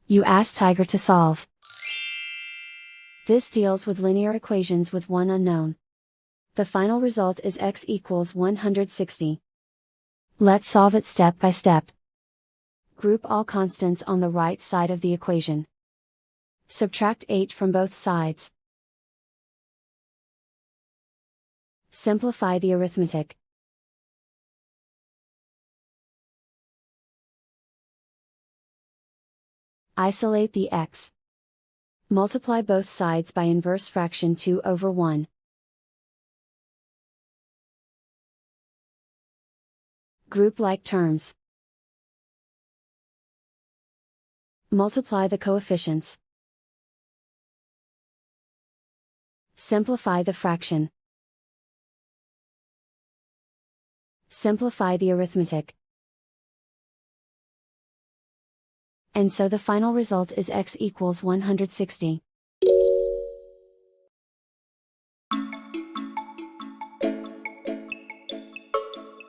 You ask Tiger to solve. This deals with linear equations with one unknown. The final result is x equals 160. Let's solve it step by step. Group all constants on the right side of the equation. Subtract 8 from both sides. Simplify the arithmetic. Isolate the x. Multiply both sides by inverse fraction 2/1. Group like terms. Multiply the coefficients. Simplify the fraction. Simplify the arithmetic. And so the final result is x equals 160.